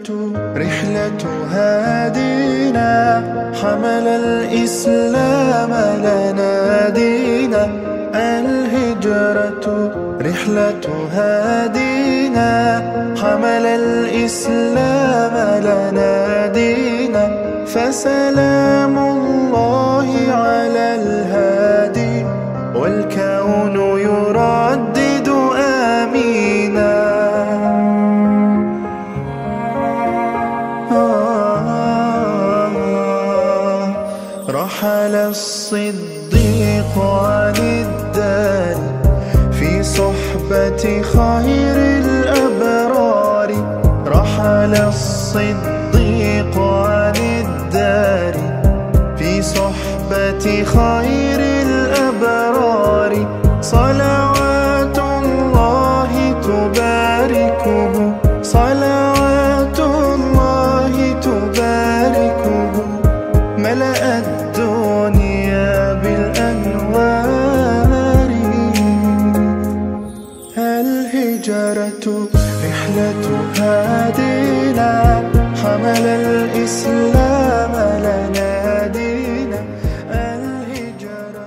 رحلة هادينا حمل الإسلام لنا دينا. الهجرة رحلة هادينا حمل الإسلام لنا دينا. فسلام الله على الهادي والكون يردد آمينا. رحل الصديق عن الدار في صحبة خير الأبرار. رحل الصديق عن الدار في صحبة خير الأبرار. صلوات الله تباركه صلوات الله تباركه. ملأ الدنيا بالأنوار. الهجرة رحلة هادينا حمل الإسلام لنا دينا. الهجرة.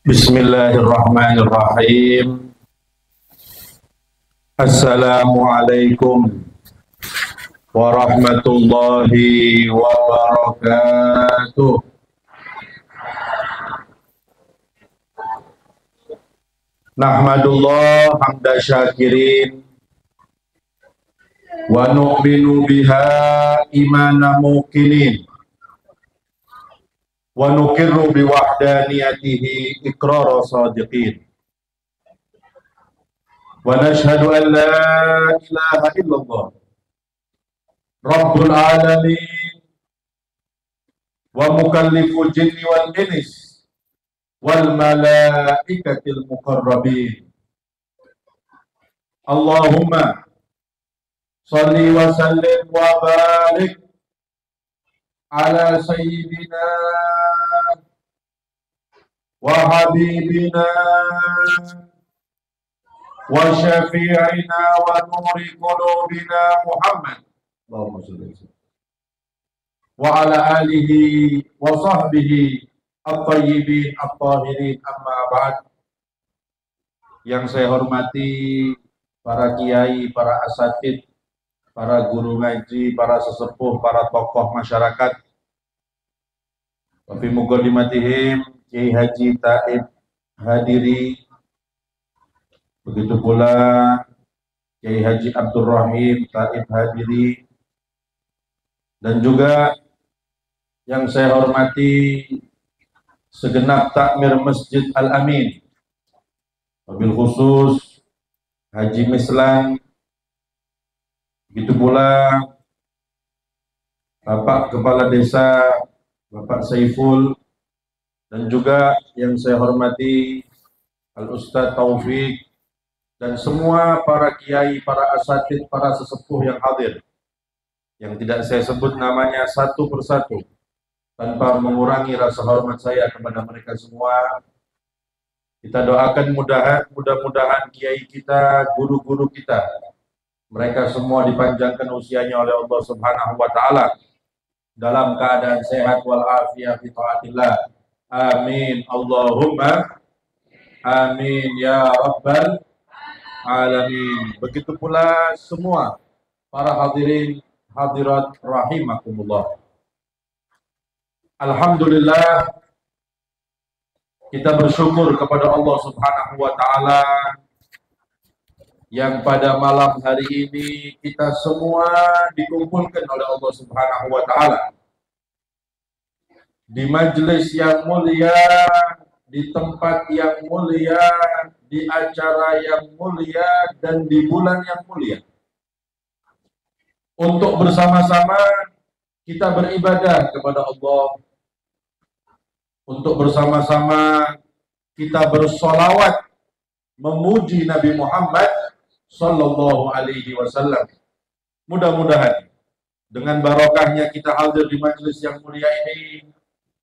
بسم الله الرحمن الرحيم. السلام عليكم warahmatullahi wabarakatuh. Nahmadullah hamda syakirin wa nu'minu biha imana muqinin wa nuqirru biwahdaniyatihi iqrara sadiqin wa nashhadu an la ilaha illallah Rabbul alamin wa mukalliful jinni wal inis wal malaikatil muqarrabin. Allahumma salli wa sallim wa barik ala sayyidina wa habibina wa syafi'ina wa nuri qulubina Muhammad wa ala alihi wa sahbihi at-tayyibin at-tahirin, amma ba'd. Yang saya hormati para kiai, para asatid, para guru ngaji, para sesepuh, para tokoh masyarakat. Wa fi muqaddimatihim Kiai Haji Taib Hadiri, begitu pula Kiai Haji Abdul Rahim Taib Hadiri, dan juga yang saya hormati segenap takmir Masjid Al-Amin, wabil khusus Haji Mislan, begitu pula Bapak Kepala Desa Bapak Saiful, dan juga yang saya hormati Al-Ustadz Taufik, dan semua para kiai, para asatid, para sesepuh yang hadir, yang tidak saya sebut namanya satu persatu tanpa mengurangi rasa hormat saya kepada mereka semua. Kita doakan mudah-mudahan kiai kita, guru-guru kita, mereka semua dipanjangkan usianya oleh Allah Subhanahu wa taala dalam keadaan sehat wal afiyah fi taatillah. Amin Allahumma amin ya rabbal alamin. Begitu pula semua para hadirin hadirat rahimakumullah. Alhamdulillah, kita bersyukur kepada Allah Subhanahu wa taala yang pada malam hari ini kita semua dikumpulkan oleh Allah Subhanahu wa taala di majelis yang mulia, di tempat yang mulia, di acara yang mulia, dan di bulan yang mulia, untuk bersama-sama kita beribadah kepada Allah, untuk bersama-sama kita bersolawat memuji Nabi Muhammad Sallallahu Alaihi Wasallam. Mudah-mudahan dengan barokahnya kita hadir di majelis yang mulia ini,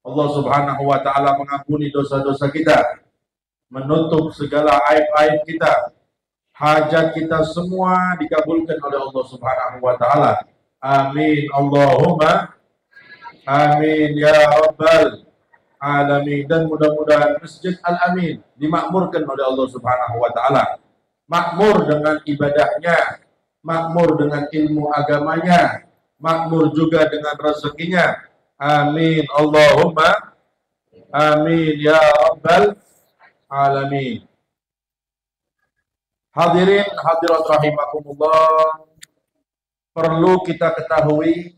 Allah Subhanahu wa taala mengampuni dosa-dosa kita, menutup segala aib-aib kita, hajat kita semua dikabulkan oleh Allah Subhanahu wa taala. Amin Allahumma amin ya rabbal alamin. Dan mudah-mudahan Masjid Al-Amin dimakmurkan oleh Allah Subhanahu wa taala. Makmur dengan ibadahnya, makmur dengan ilmu agamanya, makmur juga dengan rezekinya. Amin Allahumma amin ya rabbal alamin. Hadirin hadirat rahimakumullah, perlu kita ketahui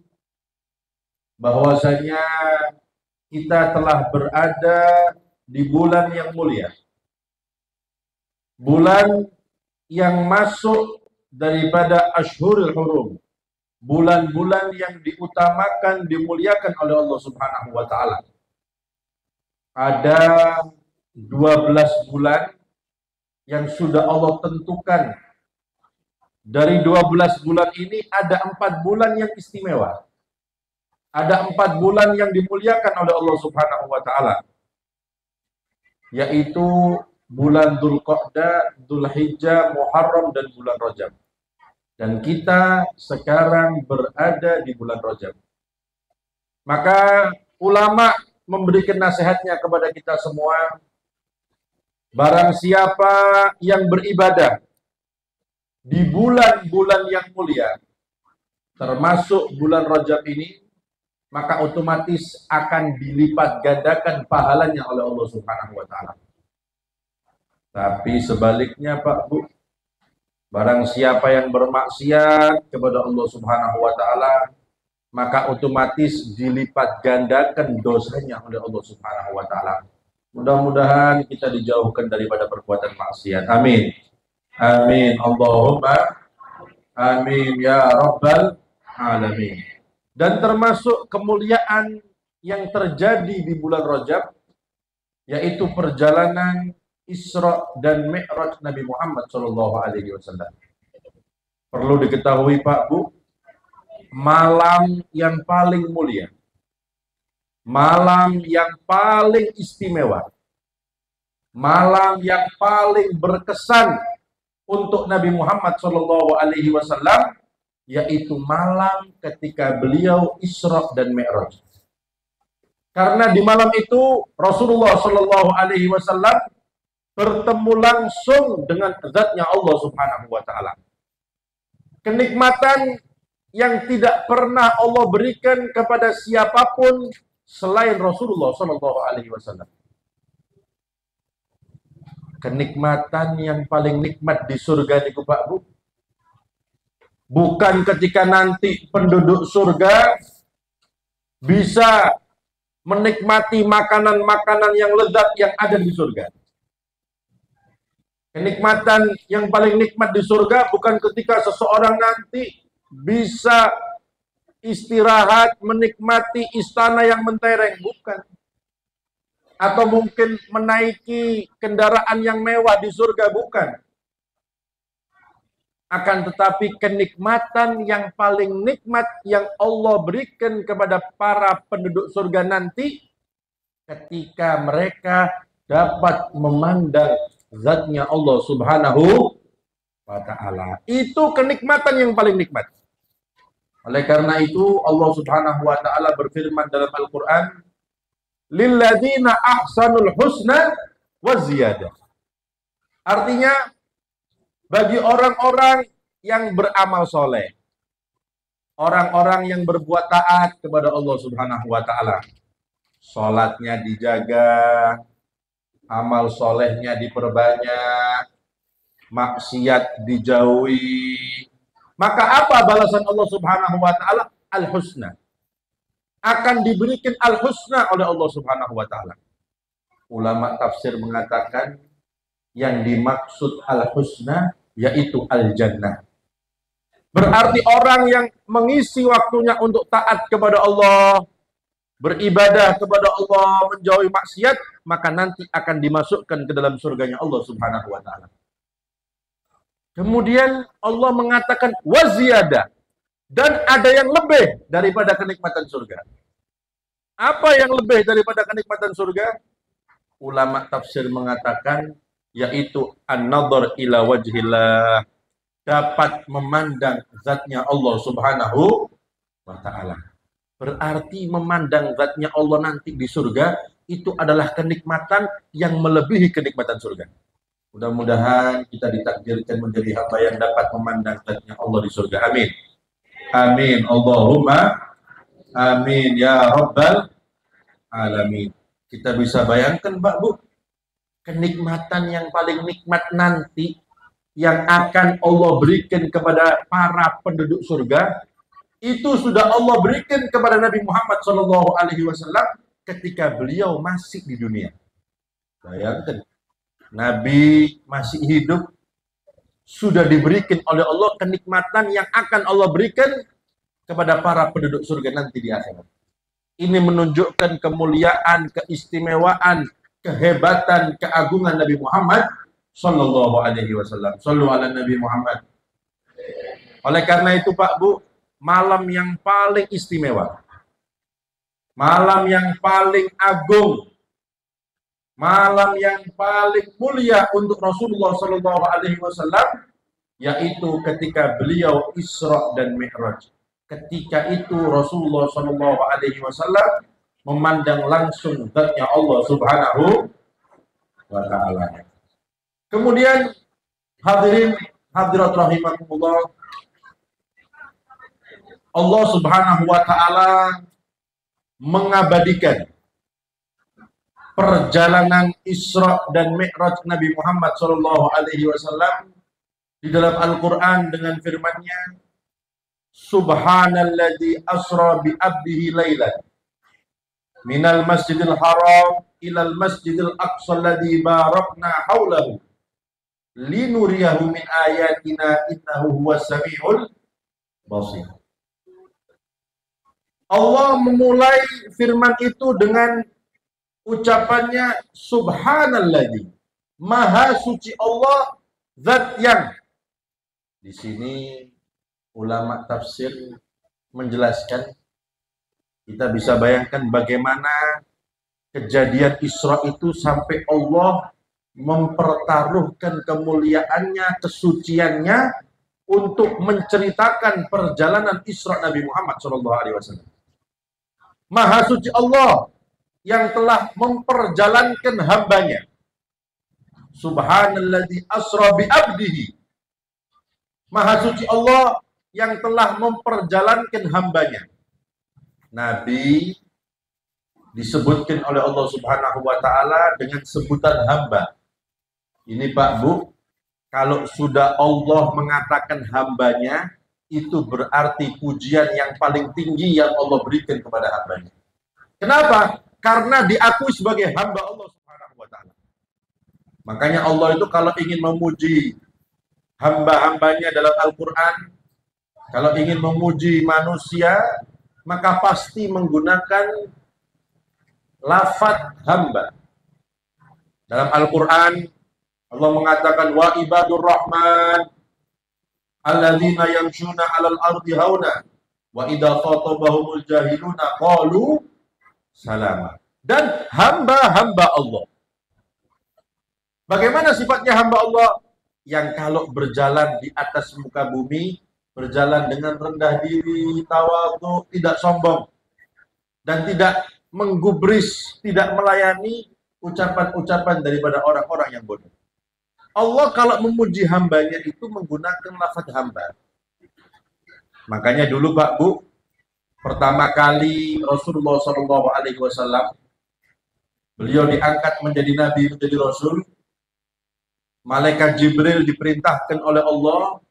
bahwasanya kita telah berada di bulan yang mulia. Bulan yang masuk daripada Ashhurul Hurum. Bulan-bulan yang diutamakan, dimuliakan oleh Allah Subhanahu wa taala. Ada 12 bulan yang sudah Allah tentukan. Dari 12 bulan ini ada 4 bulan yang istimewa. Ada 4 bulan yang dimuliakan oleh Allah Subhanahu wa taala. Yaitu bulan Dzulqa'dah, Dzulhijjah, Muharram dan bulan Rajab. Dan kita sekarang berada di bulan Rajab. Maka ulama memberikan nasihatnya kepada kita semua. Barang siapa yang beribadah di bulan-bulan yang mulia, termasuk bulan Rajab ini, maka otomatis akan dilipat gandakan pahalanya oleh Allah Subhanahu wa taala. Tapi sebaliknya Pak Bu, barang siapa yang bermaksiat kepada Allah Subhanahu wa taala, maka otomatis dilipat gandakan dosanya oleh Allah Subhanahu wa taala. Mudah-mudahan kita dijauhkan daripada perbuatan maksiat. Amin. Amin. Allahumma amin ya rabbal alamin. Dan termasuk kemuliaan yang terjadi di bulan Rajab, yaitu perjalanan Isra dan Mi'raj Nabi Muhammad SAW. Perlu diketahui Pak Bu, malam yang paling mulia, malam yang paling istimewa, malam yang paling berkesan untuk Nabi Muhammad SAW, yaitu malam ketika beliau Isra dan Mi'raj. Karena di malam itu Rasulullah SAW bertemu langsung dengan zatnya Allah Subhanahu wa taala. Kenikmatan yang tidak pernah Allah berikan kepada siapapun selain Rasulullah SAW. Kenikmatan yang paling nikmat di surga niku Pak Bu, bukan ketika nanti penduduk surga bisa menikmati makanan-makanan yang lezat yang ada di surga. Kenikmatan yang paling nikmat di surga bukan ketika seseorang nanti bisa istirahat, menikmati istana yang mentereng, bukan. Atau mungkin menaiki kendaraan yang mewah di surga, bukan. Akan tetapi kenikmatan yang paling nikmat yang Allah berikan kepada para penduduk surga nanti, ketika mereka dapat memandang zatnya Allah Subhanahu wa ta'ala. Itu kenikmatan yang paling nikmat. Oleh karena itu Allah Subhanahu wa ta'ala berfirman dalam Al-Quran, lilladzina ahsanul husna wa ziyadah. Artinya bagi orang-orang yang beramal soleh, orang-orang yang berbuat taat kepada Allah Subhanahu wa ta'ala, sholatnya dijaga, amal solehnya diperbanyak, maksiat dijauhi, maka apa balasan Allah Subhanahu wa ta'ala? Al-husna. Akan diberikan al-husna oleh Allah Subhanahu wa ta'ala. Ulama tafsir mengatakan yang dimaksud al-husna yaitu al-jannah. Berarti orang yang mengisi waktunya untuk taat kepada Allah, beribadah kepada Allah, menjauhi maksiat, maka nanti akan dimasukkan ke dalam surganya Allah Subhanahu wa ta'ala. Kemudian Allah mengatakan waziyada, dan ada yang lebih daripada kenikmatan surga. Apa yang lebih daripada kenikmatan surga? Ulama tafsir mengatakan yaitu an-nadhar ila wajhillah, dapat memandang zatnya Allah Subhanahu wa ta'ala. Berarti memandang zatnya Allah nanti di surga itu adalah kenikmatan yang melebihi kenikmatan surga. Mudah-mudahan kita ditakdirkan menjadi hamba yang dapat memandang zatnya Allah di surga. Amin. Amin. Allahumma amin ya rabbal alamin. Kita bisa bayangkan, Mbak Bu, kenikmatan yang paling nikmat nanti yang akan Allah berikan kepada para penduduk surga, itu sudah Allah berikan kepada Nabi Muhammad SAW ketika beliau masih di dunia. Bayangkan, Nabi masih hidup, sudah diberikan oleh Allah kenikmatan yang akan Allah berikan kepada para penduduk surga nanti di akhirat. Ini menunjukkan kemuliaan, keistimewaan, kehebatan, keagungan Nabi Muhammad Sallallahu Alaihi Wasallam. Sallu ala Nabi Muhammad. Oleh karena itu Pak Bu, malam yang paling istimewa, malam yang paling agung, malam yang paling mulia untuk Rasulullah Sallallahu Alaihi Wasallam, yaitu ketika beliau Isra dan Mi'raj. Ketika itu Rasulullah Sallallahu Alaihi Wasallam memandang langsung zatnya Allah Subhanahu wa Ta'ala. Kemudian hadirin hadirat rahimakumullah, Allah Subhanahu wa Ta'ala mengabadikan perjalanan Isra dan Mi'raj Nabi Muhammad Sallallahu Alaihi Wasallam di dalam Al-Quran dengan firman-Nya, Subhanalladzi asra bi abdihi lailan minal masjidil haram ilal masjidil aqsa alladzi barakna haulahu linuriyahu min ayatina innahu huwas samiul basir. Allah memulai firman itu dengan ucapannya Subhanalladzi, Maha suci Allah, zat yang. Di sini ulama tafsir menjelaskan, kita bisa bayangkan bagaimana kejadian Isra itu sampai Allah mempertaruhkan kemuliaannya, kesuciannya untuk menceritakan perjalanan Isra Nabi Muhammad SAW. Maha suci Allah yang telah memperjalankan hambanya. Subhanalladzi asra bi abdihi. Maha suci Allah yang telah memperjalankan hambanya. Nabi disebutkan oleh Allah Subhanahu wa Ta'ala dengan sebutan hamba. Ini Pak Bu, kalau sudah Allah mengatakan hambanya, itu berarti pujian yang paling tinggi yang Allah berikan kepada hambanya. Kenapa? Karena diakui sebagai hamba Allah Subhanahu wa Ta'ala. Makanya Allah itu kalau ingin memuji hamba-hambanya dalam Al-Quran, kalau ingin memuji manusia, maka pasti menggunakan lafaz hamba. Dalam Al-Quran, Allah mengatakan, wa ibadur rahman alladzina yamshuna 'alal ardi hauna wa idza khatabahumul jahiluna qalu salama. Dan hamba-hamba Allah. Bagaimana sifatnya hamba Allah? Yang kalau berjalan di atas muka bumi, berjalan dengan rendah diri, tawadhu, tidak sombong, dan tidak menggubris, tidak melayani ucapan-ucapan daripada orang-orang yang bodoh. Allah kalau memuji hambanya itu menggunakan lafaz hamba. Makanya dulu Pak Bu, pertama kali Rasulullah SAW, beliau diangkat menjadi Nabi, menjadi Rasul, Malaikat Jibril diperintahkan oleh Allah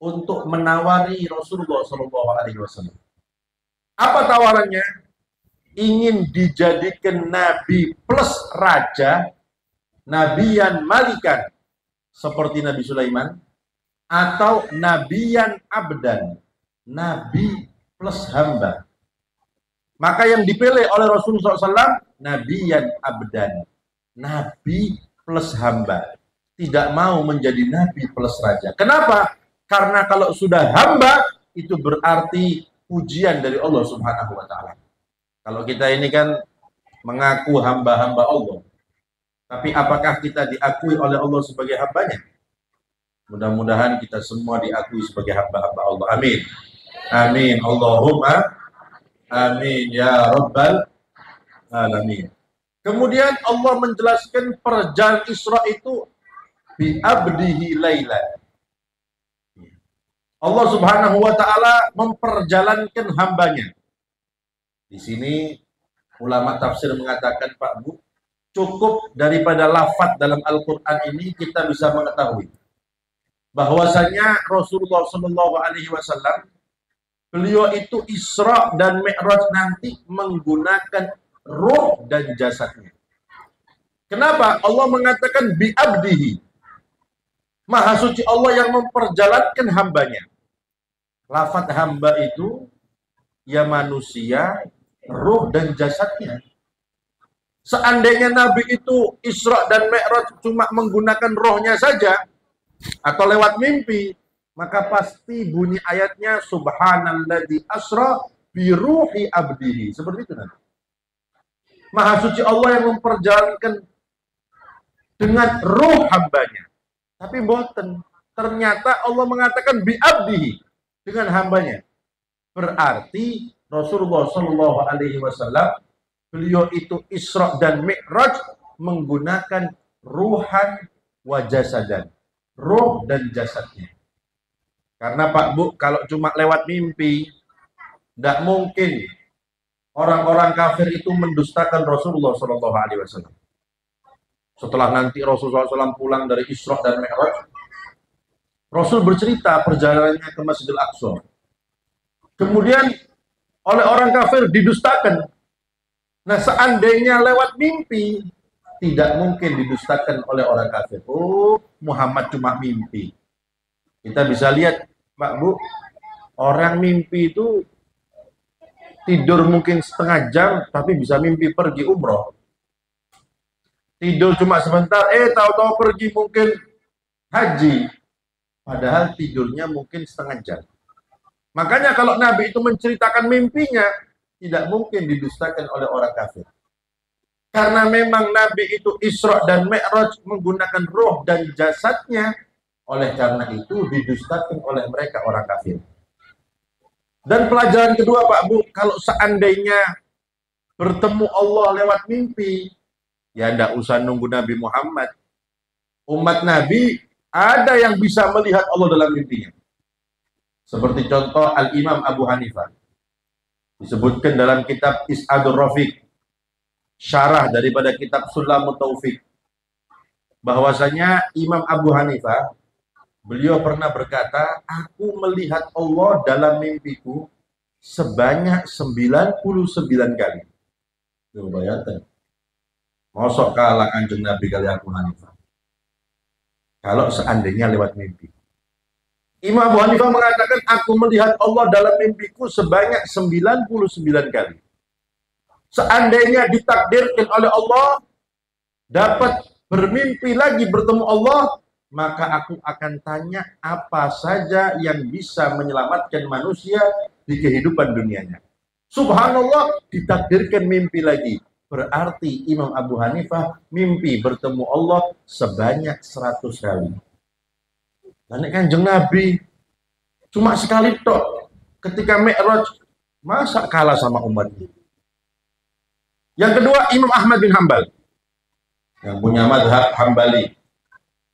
untuk menawari Rasulullah SAW. Apa tawarannya? Ingin dijadikan Nabi plus Raja, Nabiyan Malikan, seperti Nabi Sulaiman, atau Nabiyan Abdan, Nabi plus hamba. Maka yang dipilih oleh Rasulullah SAW, Nabiyan Abdan, Nabi plus hamba. Tidak mau menjadi Nabi plus Raja. Kenapa? Karena kalau sudah hamba, itu berarti pujian dari Allah Subhanahu wa Ta'ala. Kalau kita ini kan mengaku hamba-hamba Allah, Tapi apakah kita diakui oleh Allah sebagai hambanya? Mudah-mudahan kita semua diakui sebagai hamba-hamba Allah. Amin. Amin. Allahumma amin ya rabbal alamin. Kemudian Allah menjelaskan perjalanan Isra itu bi abdihi lailan. Allah Subhanahu wa taala memperjalankan hambanya. Di sini ulama tafsir mengatakan, Pak Bu, cukup daripada lafaz dalam Al-Qur'an ini kita bisa mengetahui bahwasanya Rasulullah Shallallahu alaihi wasallam beliau itu Isra dan Mi'raj nanti menggunakan ruh dan jasadnya. Kenapa? Allah mengatakan bi abdihi. Maha suci Allah yang memperjalankan hambanya. Lafaz hamba itu ya manusia, ruh dan jasadnya. Seandainya Nabi itu Isra dan Mi'raj cuma menggunakan rohnya saja atau lewat mimpi, maka pasti bunyi ayatnya subhanalladzi asra bi ruhi abdihi. Seperti itu nanti. Maha suci Allah yang memperjalankan dengan ruh hambanya. Tapi boten, ternyata Allah mengatakan bi abdihi, dengan hambanya. Berarti Rasulullah Shallallahu alaihi wasallam beliau itu Isra dan Mi'raj menggunakan ruhan wa jasadan, ruh dan jasadnya. Karena Pak Bu, kalau cuma lewat mimpi, tidak mungkin orang-orang kafir itu mendustakan Rasulullah Shallallahu alaihi wasallam. Setelah nanti Rasulullah SAW pulang dari Isra dan Mi'raj, Rasul bercerita perjalanannya ke Masjidil Aqsa. Kemudian oleh orang kafir didustakan. Nah, seandainya lewat mimpi, tidak mungkin didustakan oleh orang kafir. Oh, Muhammad cuma mimpi. Kita bisa lihat, Pak Bu, orang mimpi itu tidur mungkin setengah jam, tapi bisa mimpi pergi umroh. Tidur cuma sebentar, tahu-tahu pergi mungkin haji. Padahal tidurnya mungkin setengah jam. Makanya kalau Nabi itu menceritakan mimpinya, tidak mungkin didustakan oleh orang kafir. Karena memang Nabi itu Isra dan Mi'raj menggunakan roh dan jasadnya, oleh karena itu didustakan oleh mereka orang kafir. Dan pelajaran kedua Pak Bu, kalau seandainya bertemu Allah lewat mimpi, ya tidak usah nunggu Nabi Muhammad. Umat Nabi ada yang bisa melihat Allah dalam mimpinya. Seperti contoh Al-Imam Abu Hanifah. Disebutkan dalam kitab Is'adur Rafiq, syarah daripada kitab Sulamut Taufiq, bahwasanya Imam Abu Hanifah, beliau pernah berkata, aku melihat Allah dalam mimpiku sebanyak 99 kali. Tuh bayangkan. Mosok kalah Kanjeng Nabi kali Abu Hanifah. Kalau seandainya lewat mimpi. Imam Abu Hanifah mengatakan, aku melihat Allah dalam mimpiku sebanyak 99 kali. Seandainya ditakdirkan oleh Allah dapat bermimpi lagi bertemu Allah, maka aku akan tanya apa saja yang bisa menyelamatkan manusia di kehidupan dunianya. Subhanallah, ditakdirkan mimpi lagi. Berarti Imam Abu Hanifah mimpi bertemu Allah sebanyak 100 kali. Dan Kanjeng Nabi cuma sekali tok ketika Mi'raj, masa kalah sama umatnya. Yang kedua, Imam Ahmad bin Hanbal yang punya mazhab Hambali.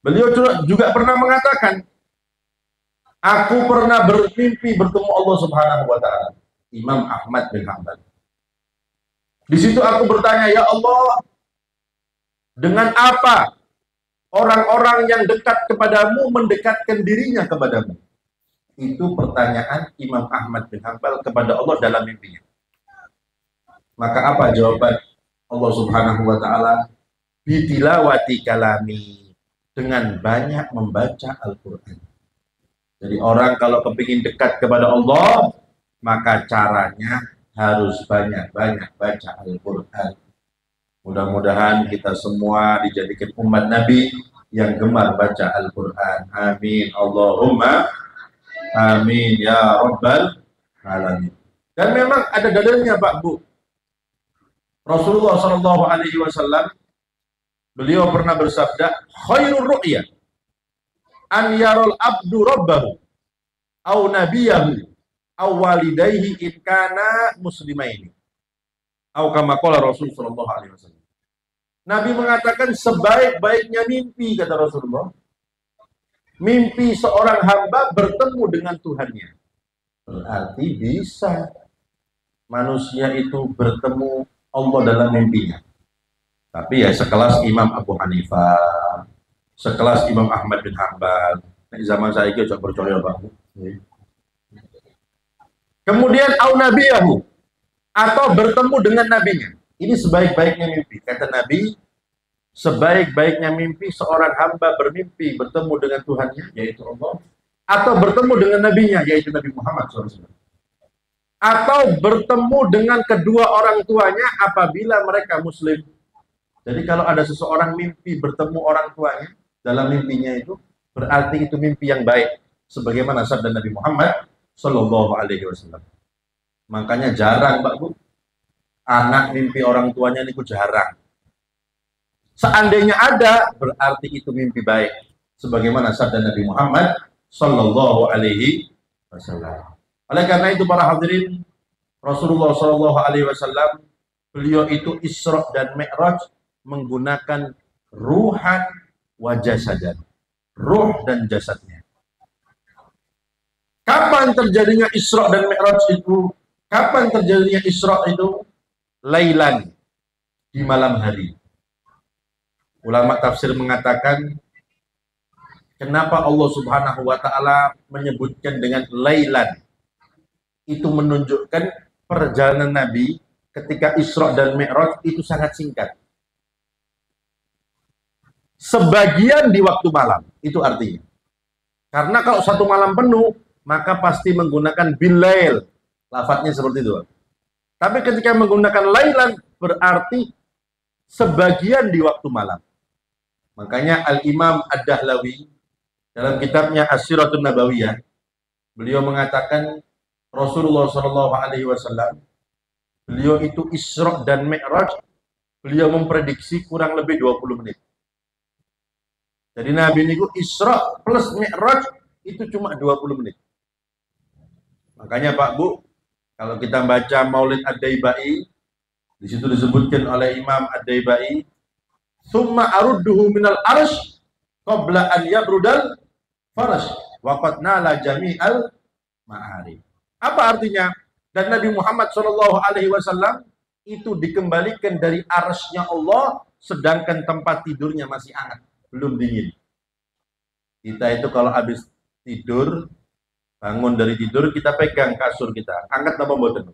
Beliau juga pernah mengatakan, aku pernah bermimpi bertemu Allah Subhanahu wa taala. Imam Ahmad bin Hanbal. Di situ aku bertanya, ya Allah, dengan apa orang-orang yang dekat kepadamu mendekatkan dirinya kepadamu? Itu pertanyaan Imam Ahmad bin Hanbal kepada Allah dalam mimpinya. Maka apa jawaban Allah Subhanahu wa taala? Bitilawati kalami, dengan banyak membaca Al-Qur'an. Jadi orang kalau kepingin dekat kepada Allah, maka caranya harus banyak-banyak baca Al-Qur'an. Mudah-mudahan kita semua dijadikan umat Nabi yang gemar baca Al-Qur'an. Amin. Allahumma amin ya rabbal alamin. Dan memang ada dalilnya Pak Bu. Rasulullah SAW Beliau pernah bersabda, khairur ru'ya an yarul abdu rabbahu au nabiyahu au walidayhi in kana muslimaini. Au kama qala Rasul sallallahu alaihi wasallam. Nabi mengatakan sebaik-baiknya mimpi, kata Rasulullah, mimpi seorang hamba bertemu dengan Tuhannya. Berarti bisa manusia itu bertemu Allah dalam mimpinya. Tapi ya sekelas Imam Abu Hanifah, sekelas Imam Ahmad bin Hanbal. Di zaman saya itu coba percaya Pak. Kemudian au nabiyahu, atau bertemu dengan nabinya. Ini sebaik-baiknya mimpi. Kata Nabi, sebaik-baiknya mimpi seorang hamba bermimpi bertemu dengan Tuhannya, yaitu Allah, atau bertemu dengan nabinya, yaitu Nabi Muhammad SAW, atau bertemu dengan kedua orang tuanya apabila mereka muslim. Jadi kalau ada seseorang mimpi bertemu orang tuanya dalam mimpinya itu, berarti itu mimpi yang baik, sebagaimana sabda Nabi Muhammad Sallallahu Alaihi Wasallam. Makanya jarang, Pak Bu, anak mimpi orang tuanya ini jarang. Seandainya ada, berarti itu mimpi baik, sebagaimana sabda Nabi Muhammad Sallallahu Alaihi Wasallam. Oleh karena itu para hadirin, Rasulullah Sallallahu Alaihi Wasallam, beliau itu Isra dan Mi'raj menggunakan ruhan wa jasadan, ruh dan jasadnya. Kapan terjadinya Isra dan Mi'raj itu? Kapan terjadinya Isra itu? Lailan, di malam hari. Ulama tafsir mengatakan, kenapa Allah Subhanahu wa taala menyebutkan dengan lailan? Itu menunjukkan perjalanan Nabi ketika Isra dan Mi'raj itu sangat singkat. Sebagian di waktu malam, itu artinya. Karena kalau satu malam penuh, maka pasti menggunakan bilail. Lafadznya seperti itu. Tapi ketika menggunakan lailan, berarti sebagian di waktu malam. Makanya Al-Imam Ad-Dahlawi dalam kitabnya As-Siratun Nabawiyah, beliau mengatakan Rasulullah SAW, beliau itu Isra dan Mi'raj, beliau memprediksi kurang lebih 20 menit. Jadi Nabi ini Isra plus Mi'raj itu cuma 20 menit. Makanya Pak Bu, kalau kita baca Maulid Ad-Daibai, di situ disebutkan oleh Imam Ad-Daibai, "Tsumma arudduhu minal arsh qabla an yabrudal farash wa qad nala jami'al ma'arif." Apa artinya? Dan Nabi Muhammad SAW itu dikembalikan dari arsy-Nya Allah, sedangkan tempat tidurnya masih hangat, belum dingin. Kita itu kalau habis tidur, bangun dari tidur, kita pegang kasur kita, hangat apa mboten?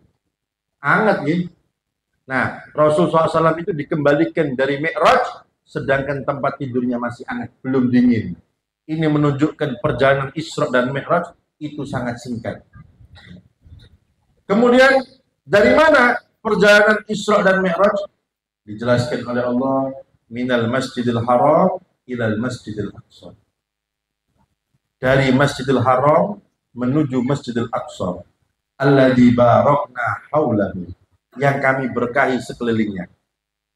Hangat ya. Nah, Rasulullah SAW itu dikembalikan dari Mi'raj, sedangkan tempat tidurnya masih hangat, belum dingin. Ini menunjukkan perjalanan Isra dan Mi'raj itu sangat singkat. Kemudian dari mana perjalanan Isra dan Mi'raj? Dijelaskan oleh Allah, minal masjidil haram ilal masjidil aqsa. Dari Masjidil Haram menuju Masjidil Aqsa, alladzi barakna haulahu, yang kami berkahi sekelilingnya.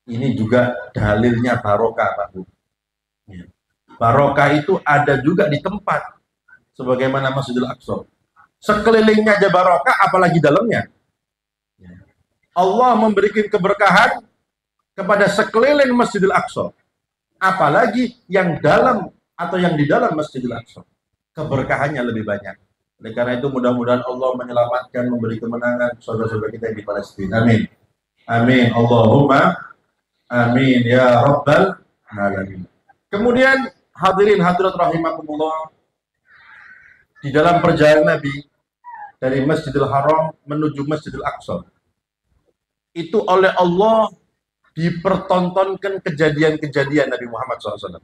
Ini juga dalilnya barokah, Pak Bu. Barokah itu ada juga di tempat, sebagaimana Masjidil Aqsa. Sekelilingnya aja barokah, apalagi dalamnya. Allah memberikan keberkahan kepada sekeliling Masjidil Aqsa, apalagi yang dalam atau yang di dalam Masjidil Aqsa. Keberkahannya lebih banyak. Oleh karena itu mudah-mudahan Allah menyelamatkan, memberi kemenangan saudara-saudara kita di Palestina. Amin. Amin. Allahumma amin ya rabbal alamin. Kemudian hadirin hadirat rahimakumullah, di dalam perjalanan Nabi dari Masjidil Haram menuju Masjidil Aqsa, itu oleh Allah dipertontonkan kejadian-kejadian Nabi Muhammad SAW.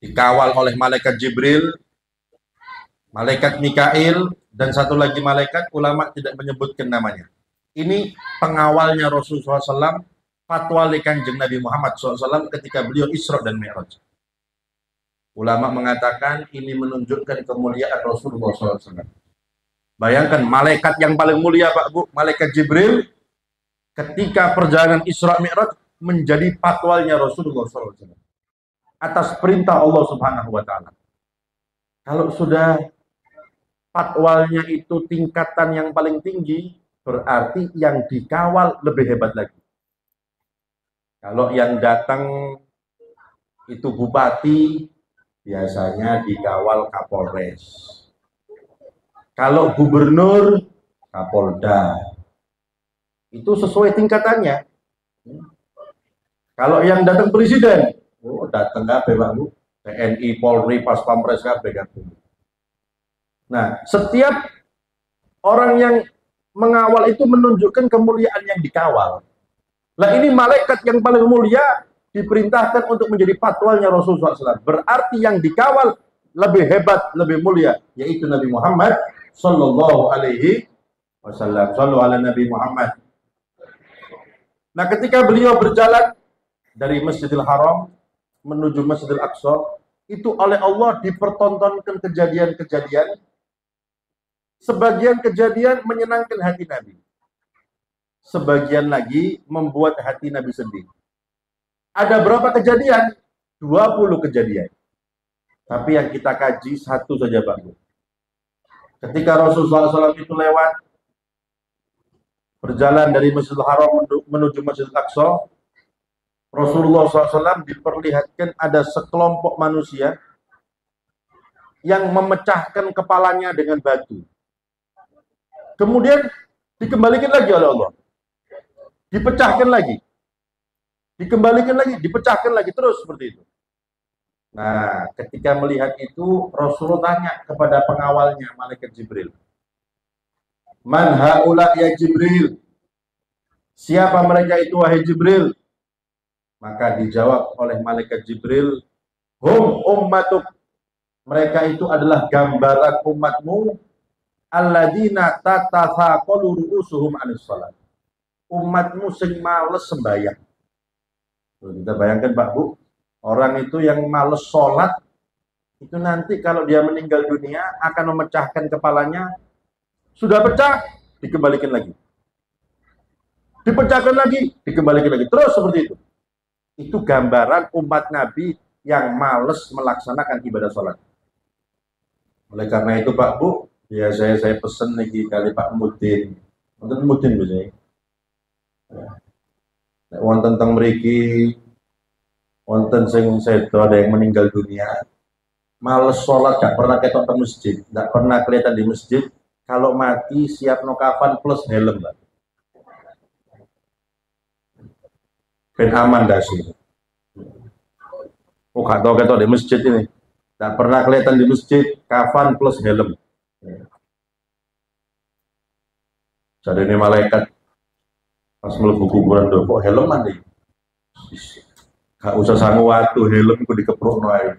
Dikawal oleh malaikat Jibril, malaikat Mikail, dan satu lagi malaikat, ulama tidak menyebutkan namanya. Ini pengawalnya Rasulullah SAW, fatwa Kanjeng Nabi Muhammad SAW ketika beliau Isra dan Mi'raj. Ulama mengatakan ini menunjukkan kemuliaan Rasulullah SAW. Bayangkan malaikat yang paling mulia Pak Bu, malaikat Jibril, ketika perjalanan Isra Mi'raj menjadi patwalnya Rasulullah SAW atas perintah Allah Subhanahu wa taala. Kalau sudah patwalnya itu tingkatan yang paling tinggi, berarti yang dikawal lebih hebat lagi. Kalau yang datang itu bupati, biasanya dikawal Kapolres. Kalau gubernur, Kapolda. Itu sesuai tingkatannya. Kalau yang datang presiden, oh datang kabeh Pak Bu. TNI, Polri, Pas Pampres kabeh kabeh. Nah, setiap orang yang mengawal itu menunjukkan kemuliaan yang dikawal. Nah, ini malaikat yang paling mulia diperintahkan untuk menjadi patwalnya Rasulullah SAW. Berarti yang dikawal lebih hebat, lebih mulia, yaitu Nabi Muhammad Sallallahu Alaihi Wasallam. Sallu ala Nabi Muhammad. Nah, ketika beliau berjalan dari Masjidil Haram menuju Masjidil Aqsa, itu oleh Allah dipertontonkan kejadian-kejadian. Sebagian kejadian menyenangkan hati Nabi. Sebagian lagi membuat hati Nabi sedih. Ada berapa kejadian? 20 kejadian. Tapi yang kita kaji satu saja Pak. Ketika Rasulullah SAW itu lewat, berjalan dari Masjidil Haram menuju Masjidil Aqsa, Rasulullah SAW diperlihatkan ada sekelompok manusia yang memecahkan kepalanya dengan batu. Kemudian dikembalikan lagi oleh Allah. Dipecahkan lagi. Dikembalikan lagi, dipecahkan lagi, terus seperti itu. Nah, ketika melihat itu, Rasulullah tanya kepada pengawalnya, Malaikat Jibril. Man haula ya Jibril? Siapa mereka itu, wahai Jibril? Maka dijawab oleh Malaikat Jibril, hum ummatuk. Mereka itu adalah gambaran umatmu, alladzina tatathaqalu ru'usuhum 'anis shalat. Umatmu sing males sembahyang. Kita bayangkan Pak Bu, orang itu yang males sholat, itu nanti kalau dia meninggal dunia akan memecahkan kepalanya, sudah pecah, dikembalikan lagi. Dipecahkan lagi, dikembalikan lagi. Terus seperti itu. Itu gambaran umat Nabi yang males melaksanakan ibadah sholat. Oleh karena itu Pak Bu, ya saya pesen lagi kali Pak Mudin. Mudin Bu saya. Wonten teng mriki wonten sing sedo ada yang meninggal dunia. Males sholat, gak pernah ketok ke masjid, gak pernah kelihatan di masjid. Kalau mati siap no kafan plus helm Pak. Ben aman dah sih. Oh gak tau ketok di masjid ini. Gak pernah kelihatan di masjid, kafan plus helm. Jadi ini malaikat pas mlebu kuburan tuh kok helm mandi. Gak usah sangu watu, helm ku dikeprokno ae.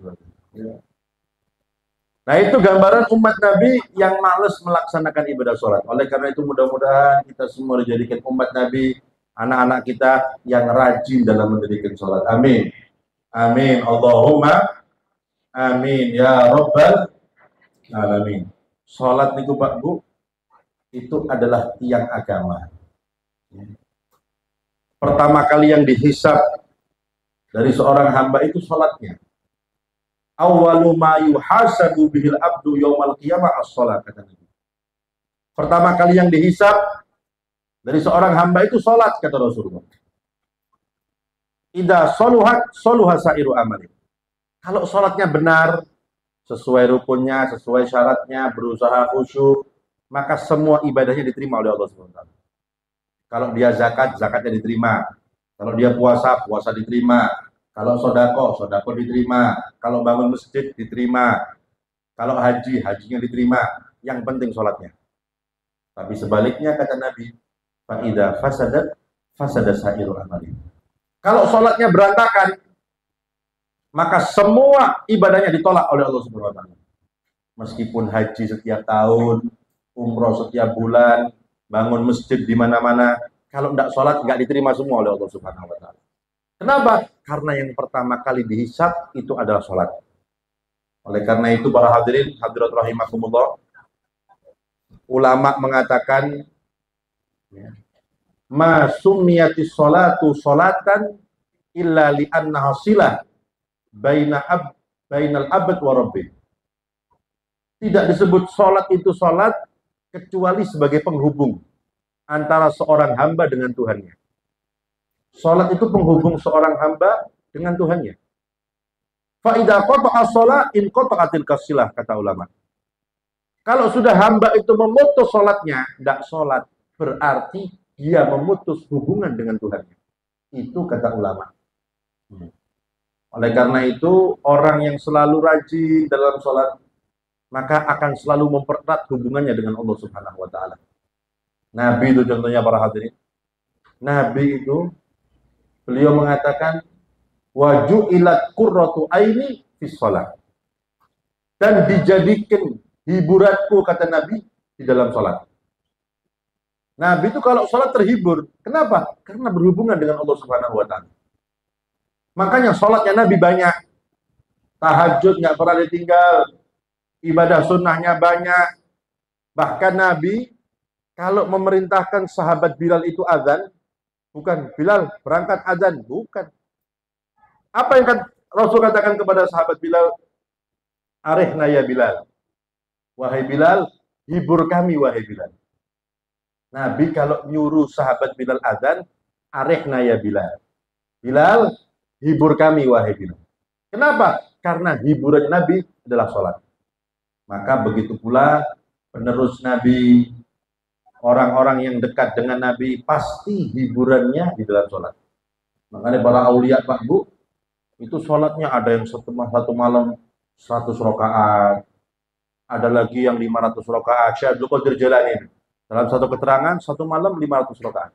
Nah, itu gambaran umat Nabi yang males melaksanakan ibadah sholat. Oleh karena itu mudah-mudahan kita semua dijadikan umat Nabi, anak-anak kita yang rajin dalam mendirikan sholat. Amin. Amin. Allahumma amin ya Rabbal alamin. Sholat niku Pak Bu, itu adalah tiang agama. Pertama kali yang dihisab dari seorang hamba itu sholatnya. Awwalu ma yuhasabu bihil abdu yaumal qiyamah as-shalat, kata Nabi. Pertama kali yang dihisab dari seorang hamba itu sholat, kata Rasulullah. Idza shaluhat shaluha sairu amali. Kalau sholatnya benar, sesuai rukunnya, sesuai syaratnya, berusaha khusyuk, maka semua ibadahnya diterima oleh Allah SWT. Kalau dia zakat, zakatnya diterima. Kalau dia puasa, puasa diterima. Kalau sodako, sodako diterima. Kalau bangun masjid, diterima. Kalau haji, hajinya diterima. Yang penting sholatnya. Tapi sebaliknya kata Nabi, fa'idha fasadat, fasadat sa'iru amali. Kalau sholatnya berantakan, maka semua ibadahnya ditolak oleh Allah Subhanahu wa taala. Meskipun haji setiap tahun, umroh setiap bulan, bangun masjid di mana-mana, kalau tidak sholat nggak diterima semua oleh Allah Subhanahu wa taala. Kenapa? Karena yang pertama kali dihisab itu adalah sholat. Oleh karena itu para hadirin, hadirat rahimakumullah, ulama mengatakan ma summiyatis sholatu sholatan illa li'annaha silah bainal abad wa rabbih. Tidak disebut sholat itu sholat kecuali sebagai penghubung antara seorang hamba dengan Tuhannya. Sholat itu penghubung seorang hamba dengan Tuhannya. Fa idza qata'a shalah in qata'atil kasilah, kata ulama. Kalau sudah hamba itu memutus sholatnya, tidak sholat, berarti dia memutus hubungan dengan Tuhannya. Itu kata ulama. Oleh karena itu, orang yang selalu rajin dalam sholat, maka akan selalu mempererat hubungannya dengan Allah Subhanahu wa Ta'ala. Nabi itu contohnya, para hadirin. Nabi itu, beliau mengatakan, waju'ilat qurratu aini fis shalah. Dan dijadikan hiburanku, kata Nabi, di dalam sholat. Nabi itu kalau sholat terhibur. Kenapa? Karena berhubungan dengan Allah Subhanahu wa Ta'ala. Makanya sholatnya Nabi banyak. Tahajud nggak pernah ditinggal. Ibadah sunnahnya banyak. Bahkan Nabi kalau memerintahkan sahabat Bilal itu azan, bukan Bilal berangkat azan, bukan. Apa yang Rasul katakan kepada sahabat Bilal? Arihna ya Bilal. Wahai Bilal, hibur kami wahai Bilal. Nabi kalau nyuruh sahabat Bilal azan, arihna ya Bilal. Bilal, hibur kami wahai Bilal. Kenapa? Karena hiburan Nabi adalah sholat. Maka begitu pula penerus Nabi, orang-orang yang dekat dengan Nabi, pasti hiburannya di dalam sholat. Makanya para aulia, Pak Bu, itu sholatnya ada yang satu malam 100 rakaat, ada lagi yang 500 rakaat. Syekh Abdul Qadir Jalani dalam satu keterangan, satu malam 500 rakaat.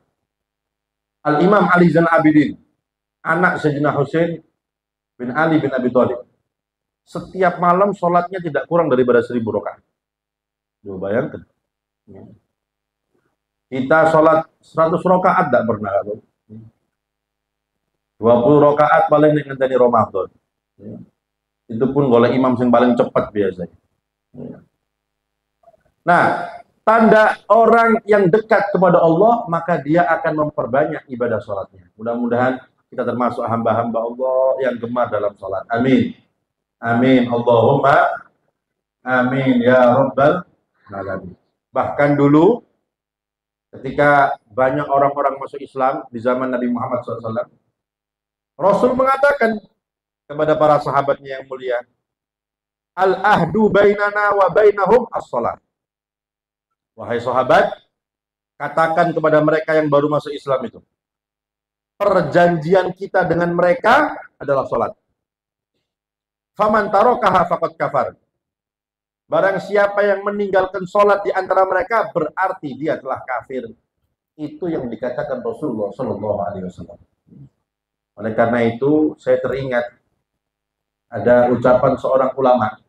Al-Imam Ali Zain Abidin, anak Sayyidina Husain bin Ali bin Abi Thalib, setiap malam sholatnya tidak kurang daripada 1000 rakaat. Coba bayangkan. Kita sholat 100 rakaat tidak pernah. 20 rakaat paling ngenteni Ramadan. Itu pun oleh imam yang paling cepat biasanya. Nah, tanda orang yang dekat kepada Allah, maka dia akan memperbanyak ibadah sholatnya. Mudah-mudahan kita termasuk hamba-hamba Allah yang gemar dalam sholat. Amin. Amin. Allahumma amin ya rabbal alamin. Bahkan dulu ketika banyak orang-orang masuk Islam di zaman Nabi Muhammad SAW, Rasul mengatakan kepada para sahabatnya yang mulia, al-ahdu bainana wa bainahum as-shalah. Wahai sahabat, katakan kepada mereka yang baru masuk Islam itu, perjanjian kita dengan mereka adalah sholat. Faman tarakaha faqad kafar. Barang siapa yang meninggalkan sholat di antara mereka, berarti dia telah kafir. Itu yang dikatakan Rasulullah Shallallahu Alaihi Wasallam. Oleh karena itu, saya teringat ada ucapan seorang ulama.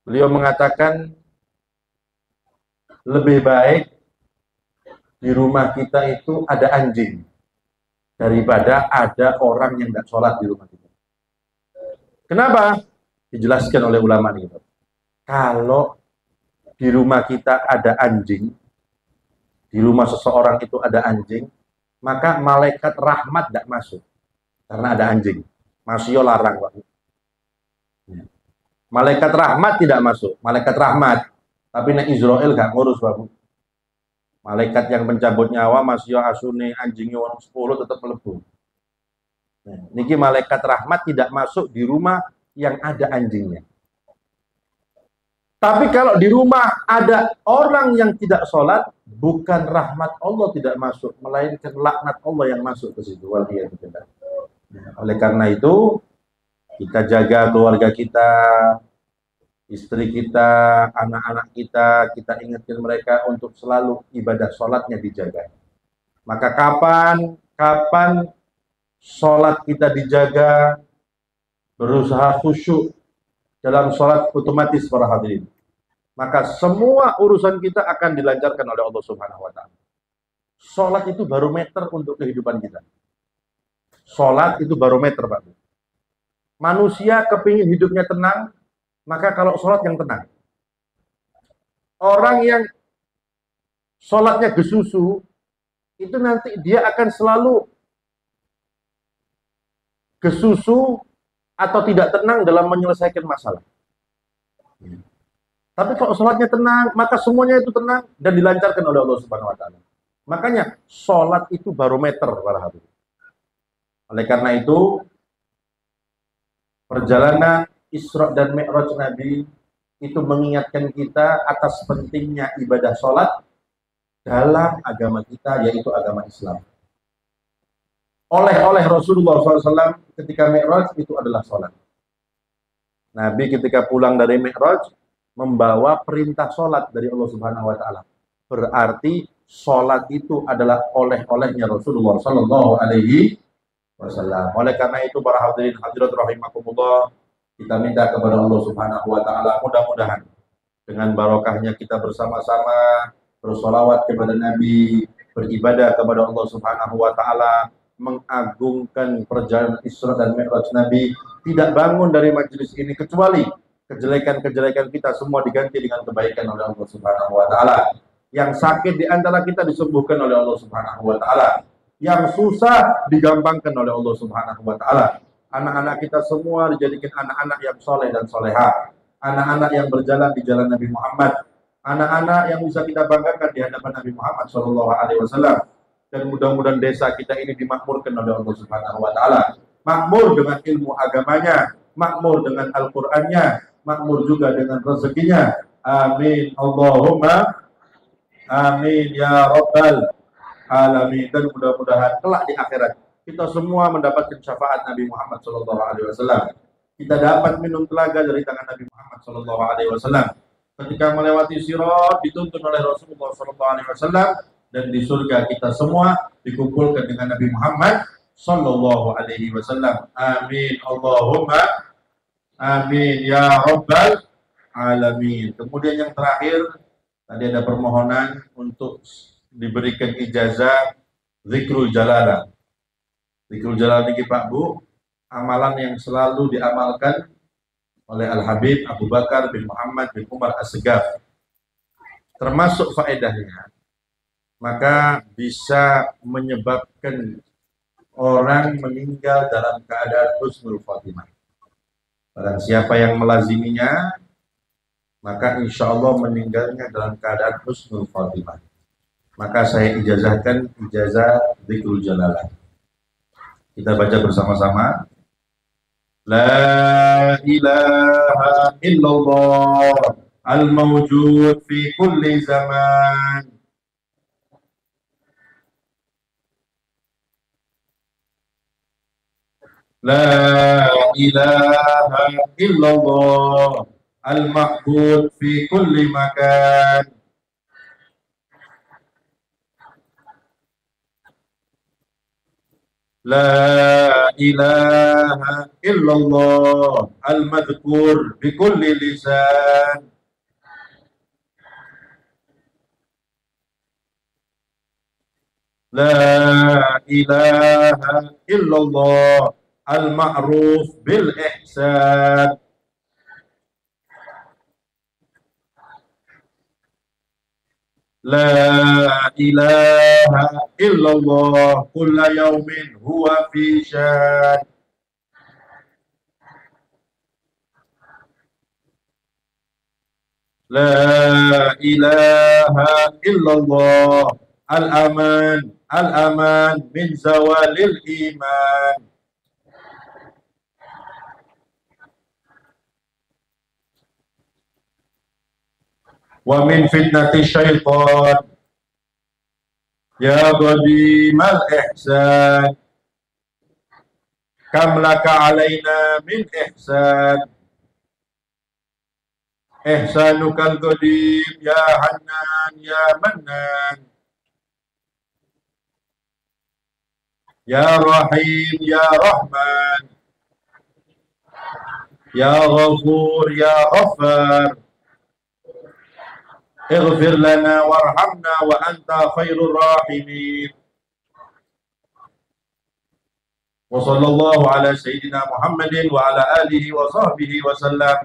Beliau mengatakan, lebih baik di rumah kita itu ada anjing daripada ada orang yang nggak sholat di rumah kita. Kenapa? Dijelaskan oleh ulama ini. Kalau di rumah kita ada anjing, di rumah seseorang itu ada anjing, maka malaikat rahmat tidak masuk karena ada anjing. Masih larang, Pak. Malaikat rahmat tidak masuk, malaikat rahmat. Tapi nek Israel gak ngurus, Pak. Malaikat yang pencabut nyawa masih asune anjingnya orang 10 tetap mlebu. Niki malaikat rahmat tidak masuk di rumah yang ada anjingnya. Tapi kalau di rumah ada orang yang tidak sholat, bukan rahmat Allah tidak masuk, melainkan laknat Allah yang masuk ke situ. Oleh karena itu, kita jaga keluarga kita, istri kita, anak-anak kita, kita ingatkan mereka untuk selalu ibadah sholatnya dijaga. Maka kapan sholat kita dijaga, berusaha khusyuk dalam sholat, otomatis para hadirin, maka semua urusan kita akan dilancarkan oleh Allah Subhanahu wa Ta'ala. Sholat itu barometer untuk kehidupan kita. Sholat itu barometer, Pak. Manusia kepingin hidupnya tenang, maka kalau sholat yang tenang. Orang yang sholatnya gesusu, itu nanti dia akan selalu gesusu, atau tidak tenang dalam menyelesaikan masalah. Tapi kalau sholatnya tenang, maka semuanya itu tenang dan dilancarkan oleh Allah Subhanahu wa Ta'ala. Makanya sholat itu barometer para hadirin. Oleh karena itu, perjalanan Isra dan Mi'raj Nabi itu mengingatkan kita atas pentingnya ibadah sholat dalam agama kita, yaitu agama Islam. Oleh Rasulullah SAW ketika Mi'raj itu adalah sholat. Nabi ketika pulang dari Mi'raj membawa perintah sholat dari Allah Subhanahu wa Ta'ala. Berarti sholat itu adalah oleh-olehnya Rasulullah Sallallahu Alaihi Wasallam. Oleh karena itu para hadirin hadirat rahimakumullah, kita minta kepada Allah Subhanahu wa Ta'ala mudah-mudahan dengan barokahnya kita bersama-sama bersolawat kepada Nabi, beribadah kepada Allah Subhanahu wa Ta'ala, mengagungkan perjalanan Isra dan Mi'raj Nabi, tidak bangun dari majelis ini kecuali kejelekan-kejelekan kita semua diganti dengan kebaikan oleh Allah Subhanahu wa Ta'ala. Yang sakit di antara kita disembuhkan oleh Allah Subhanahu wa Ta'ala. Yang susah digampangkan oleh Allah Subhanahu wa Ta'ala. Anak-anak kita semua dijadikan anak-anak yang soleh dan soleha. Anak-anak yang berjalan di jalan Nabi Muhammad. Anak-anak yang bisa kita banggakan di hadapan Nabi Muhammad Sallallahu Alaihi Wasallam. Dan mudah-mudahan desa kita ini dimakmurkan oleh Allah Subhanahu wa Ta'ala. Makmur dengan ilmu agamanya, makmur dengan Al-Qur'annya, makmur juga dengan rezekinya. Amin Allahumma amin ya rabbal alamin. Dan mudah-mudahan kelak di akhirat kita semua mendapatkan syafaat Nabi Muhammad Sallallahu Alaihi Wasallam. Kita dapat minum telaga dari tangan Nabi Muhammad Sallallahu Alaihi Wasallam. Ketika melewati sirat dituntun oleh Rasulullah Sallallahu Alaihi Wasallam, dan di surga kita semua dikumpulkan dengan Nabi Muhammad Sallallahu Alaihi Wasallam. Amin Allahumma amin ya rabbal alamin. Kemudian yang terakhir, tadi ada permohonan untuk diberikan ijazah zikrul jalalah. Zikrul jalalah ini Pak Bu, amalan yang selalu diamalkan oleh Al-Habib Abu Bakar bin Muhammad bin Umar As-Segaf. Termasuk faedahnya, maka bisa menyebabkan orang meninggal dalam keadaan husnul khotimah. Barang siapa yang melaziminya, maka insya Allah meninggalnya dalam keadaan husnul khotimah. Maka saya ijazahkan ijazah zikrul jalalah. Kita baca bersama-sama. La ilaha illallah al-mawjud fi kulli zaman. La ilaha illallah al-ma'bud fi kulli makan. La ilaha illallah al-madhkur bi kulli lisan. La ilaha illallah al-ma'ruf bil ihsan. La ilaha illallah kulla yawmin huwa fi syan. La ilaha illallah al-aman min zawalil iman. Wa min fitnati syaitan. Ya qadimal ihsan, kam laka alaina min ihsan. Ihsanukal qadim ya Hannan ya Mannan. Ya Rahim ya Rahman. Ya Ghafur ya Ghaffar. Ighfir lana warhamna wa anta khairur rahimin. Wa sallallahu ala sayyidina Muhammadin wa ala alihi wa sahbihi wa sallam.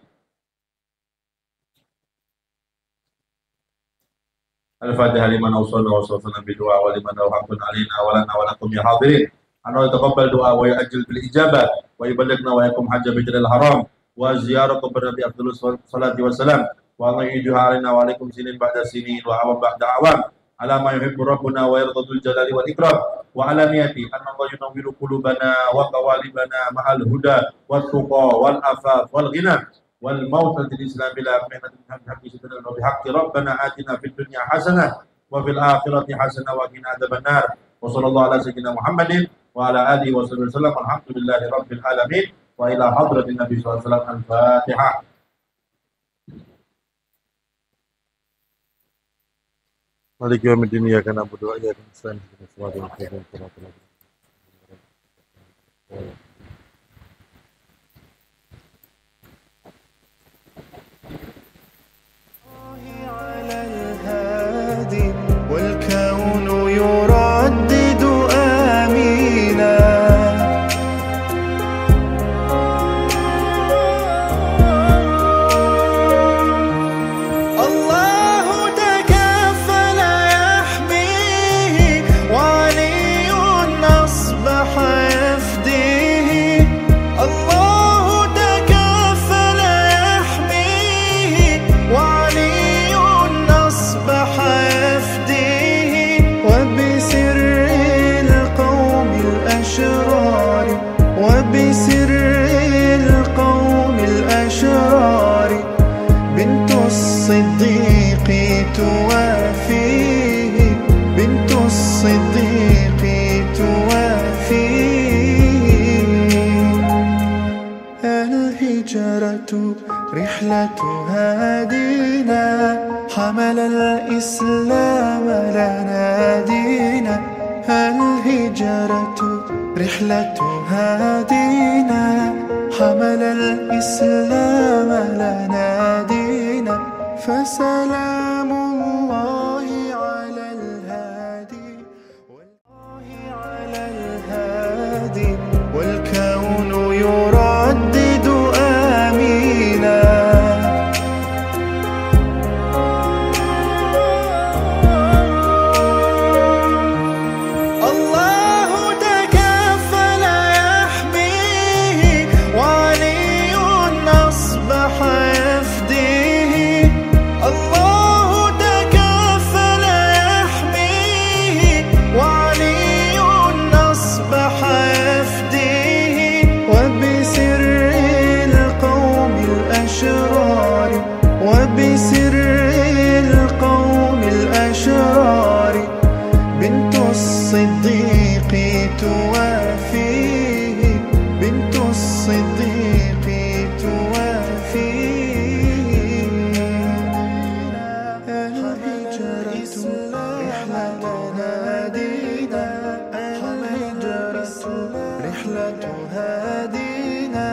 Al-Fatihah liman awsalna wa sallallahu bidu'a wa liman awhaqun alina wa lana wa lakum ya hadirin. أن يتقبل دعاء ويؤجل بالإجابة ويبلغنا وإياكم حج بيت الحرام وزيارة قبر النبي أفضل الصلاة والسلام وأن يعيدها علينا وعليكم سنين بعد سنين وعوام بعد أعوام على ما يحب ربنا ويرضى ذو الجلال والإكرام وعلى نيتي أن الله ينور قلوبنا وقوالبنا مع الهدى والتقى والعفاف والغنى والموت الإسلام بلا مهنة بحق سيدنا وبحق ربنا آتنا في الدنيا حسنة وفي الآخرة حسنة وقنا عذاب النار وصلى الله على سيدنا محمد وعلى آله وصحبه وسلم والحمد لله رب العالمين وإلى حضرة النبي صلى الله عليه وسلم الفاتحة. مالك يوم الدين إياك نعبد وإياك نستعين اهدنا الصراط المستقيم صراط الذين على الهادي والكون يردد آمينا الله تكفل يحميه وعلي أصبح يفديه الله تكفل يحميه وعلي أصبح يفديه وبسر القوم الأشرار وبسر القوم الأشرار بنت الصديق توافيه بنت الصديق توافيه الهجرة رحلة هادينا حمل الإسلام لنا دينا الهجرة رحلة هادينا حمل الإسلام لنا دينا فسلام الله على الهادي والله على الهادي والكون يردد آمينا الله تكفل يحميه وعلي أصبح يفديه الله تكفل يحميه وعلي أصبح يفديه وبسر القوم الأشرار وبسر القوم الأشرار بنت الصديق توافيه بنت الصديق توافيه الهجرة رحلة هادينا الهجرة رحلة هادينا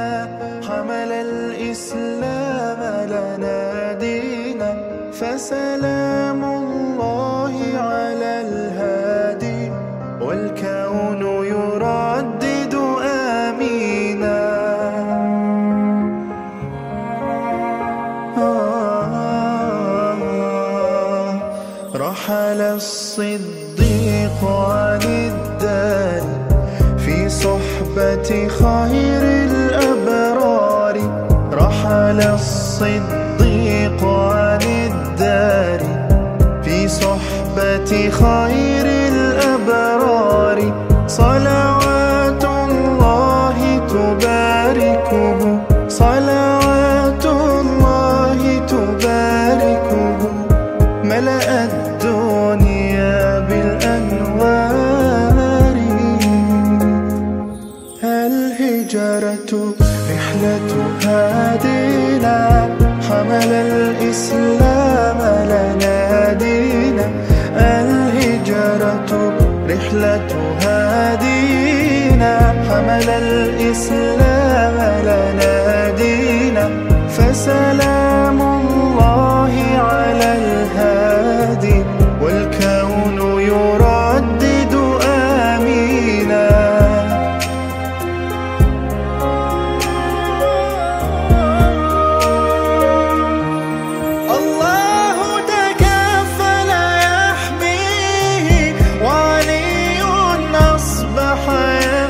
حمل الإسلام لنا دينا فسلام الله على الهادي والكون يردد آمينا رحل الصديق عن الدار في صحبة خير الأبرار رحل الصديق عن الدار في صحبة خير الأبرار صلوات الله تباركه صلوات الله تباركه ملأ الدنيا بالأنوار الهجرة رحلة هادينا حمل الإسلام لنا دينا الهجرة رحلة هادينا حمل الإسلام لنا دينا فسلام الله على الهادي والكون يردد آمينا الله تكفل يحميه وعلي أصبح يفديه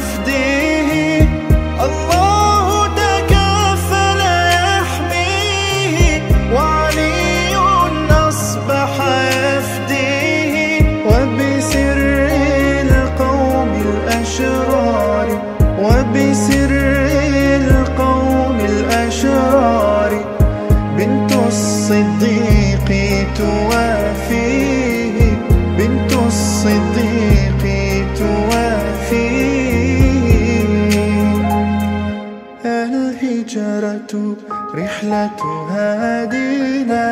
رحلة هادينا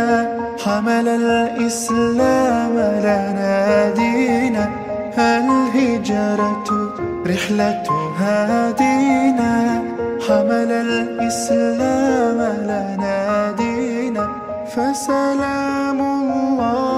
حمل الإسلام لنا دينا الهجرة رحلة هادينا حمل الإسلام لنا دينا فسلام الله